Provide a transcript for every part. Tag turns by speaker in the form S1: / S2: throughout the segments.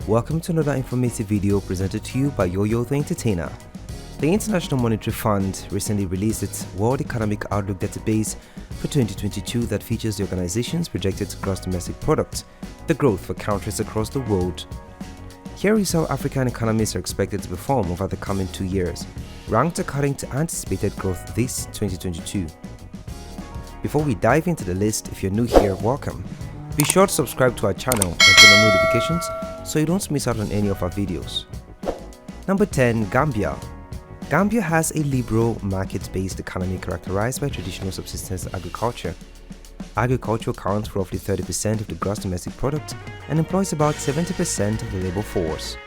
S1: Welcome to another informative video presented to you by Yo-Yo the Entertainer. The International Monetary Fund recently released its World Economic Outlook database for 2022 that features the organization's projected gross domestic product, the growth for countries across the world. Here is how African economies are expected to perform over the coming 2 years, ranked according to anticipated growth this 2022. Before we dive into the list, if you're new here, welcome. Be sure to subscribe to our channel and turn on notifications so you don't miss out on any of our videos. Number 10. Gambia. Gambia has a liberal, market-based economy characterized by traditional subsistence agriculture. Agriculture accounts for roughly 30% of the gross domestic product and employs about 70% of the labor force.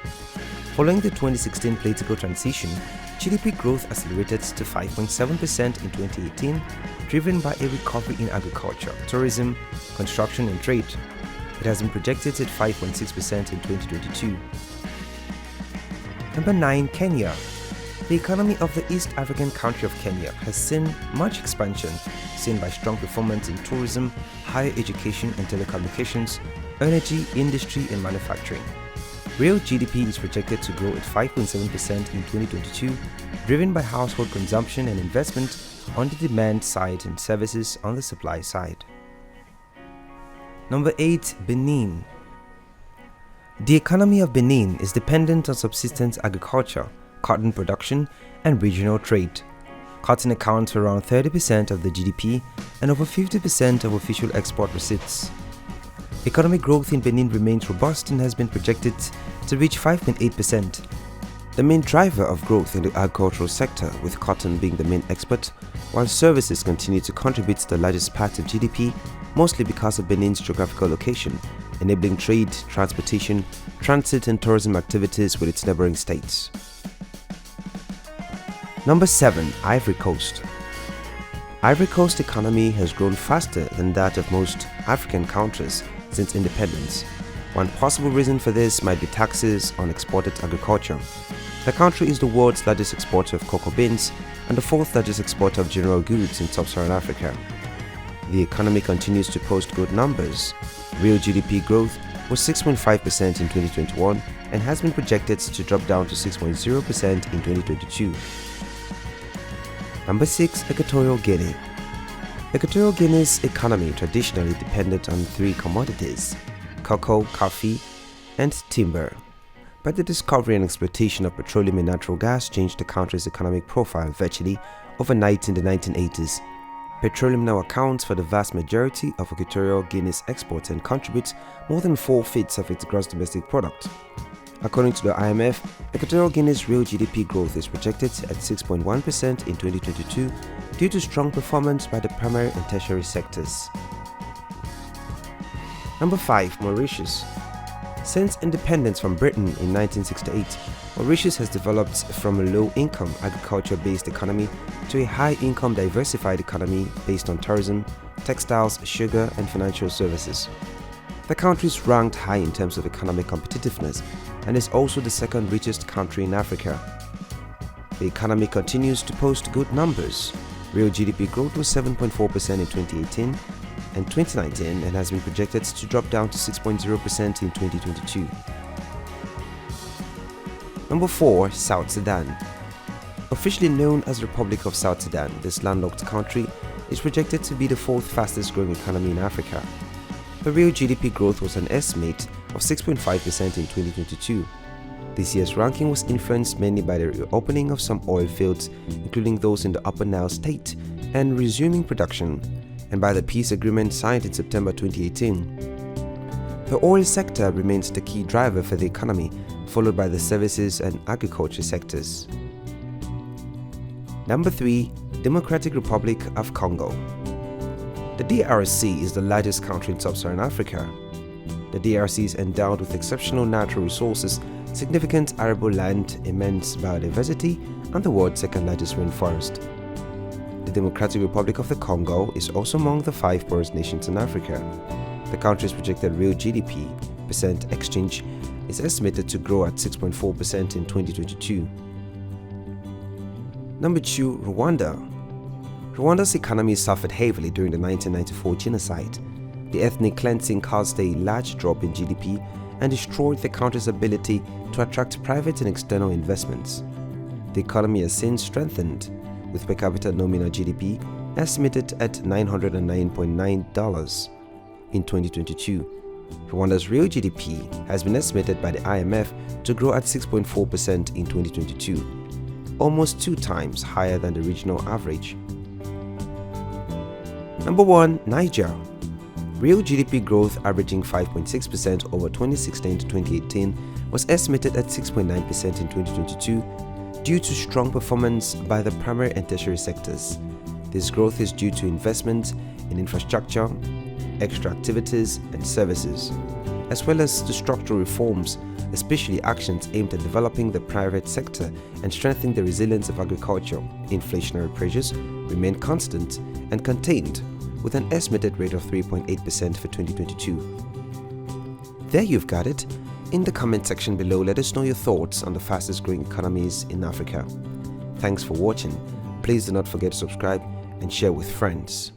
S1: Following the 2016 political transition, GDP growth accelerated to 5.7% in 2018, driven by a recovery in agriculture, tourism, construction and trade. It has been projected at 5.6% in 2022. Number 9. Kenya. The economy of the East African country of Kenya has seen much expansion, seen by strong performance in tourism, higher education and telecommunications, energy, industry and manufacturing. Real GDP is projected to grow at 5.7% in 2022, driven by household consumption and investment on the demand side and services on the supply side. Number 8. Benin. The economy of Benin is dependent on subsistence agriculture, cotton production, and regional trade. Cotton accounts for around 30% of the GDP and over 50% of official export receipts. Economic growth in Benin remains robust and has been projected to reach 5.8%. The main driver of growth in the agricultural sector, with cotton being the main export, while services continue to contribute to the largest part of GDP, mostly because of Benin's geographical location, enabling trade, transportation, transit and tourism activities with its neighboring states. Number 7. Ivory Coast. Ivory Coast economy has grown faster than that of most African countries since independence. One possible reason for this might be taxes on exported agriculture. The country is the world's largest exporter of cocoa beans and the fourth largest exporter of general goods in sub-Saharan Africa. The economy continues to post good numbers. Real GDP growth was 6.5% in 2021 and has been projected to drop down to 6.0% in 2022. Number 6. Equatorial Guinea. Equatorial Guinea's economy traditionally depended on 3 commodities: cocoa, coffee, and timber. But the discovery and exploitation of petroleum and natural gas changed the country's economic profile virtually overnight in the 1980s. Petroleum now accounts for the vast majority of Equatorial Guinea's exports and contributes more than 4/5 of its gross domestic product. According to the IMF, Equatorial Guinea's real GDP growth is projected at 6.1% in 2022 due to strong performance by the primary and tertiary sectors. Number 5. Mauritius. Since independence from Britain in 1968, Mauritius has developed from a low-income agriculture-based economy to a high-income diversified economy based on tourism, textiles, sugar, and financial services. The country is ranked high in terms of economic competitiveness and is also the second richest country in Africa. The economy continues to post good numbers. Real GDP growth was 7.4% in 2018 and 2019 and has been projected to drop down to 6.0% in 2022. Number 4. South Sudan. Officially known as the Republic of South Sudan, this landlocked country is projected to be the 4th fastest growing economy in Africa. The real GDP growth was an estimate of 6.5% in 2022. This year's ranking was influenced mainly by the reopening of some oil fields, including those in the Upper Nile state, and resuming production, and by the peace agreement signed in September 2018. The oil sector remains the key driver for the economy, followed by the services and agriculture sectors. Number 3. Democratic Republic of Congo. The DRC is the largest country in sub-Saharan Africa. The DRC is endowed with exceptional natural resources, significant arable land, immense biodiversity, and the world's second largest rainforest. The Democratic Republic of the Congo is also among the 5 poorest nations in Africa. The country's projected real GDP percent exchange is estimated to grow at 6.4% in 2022. Number 2. Rwanda. Rwanda's economy suffered heavily during the 1994 genocide. The ethnic cleansing caused a large drop in GDP and destroyed the country's ability to attract private and external investments. The economy has since strengthened, with per capita nominal GDP estimated at $909.9 in 2022. Rwanda's real GDP has been estimated by the IMF to grow at 6.4% in 2022, almost 2 times higher than the regional average. Number 1. Niger. Real GDP growth averaging 5.6% over 2016 to 2018 was estimated at 6.9% in 2022 due to strong performance by the primary and tertiary sectors. This growth is due to investment in infrastructure, extra activities and services, as well as to structural reforms, especially actions aimed at developing the private sector and strengthening the resilience of agriculture. Inflationary pressures remain constant and contained, with an estimated rate of 3.8% for 2022. There you've got it. In the comment section below, let us know your thoughts on the fastest growing economies in Africa. Thanks for watching. Please do not forget to subscribe and share with friends.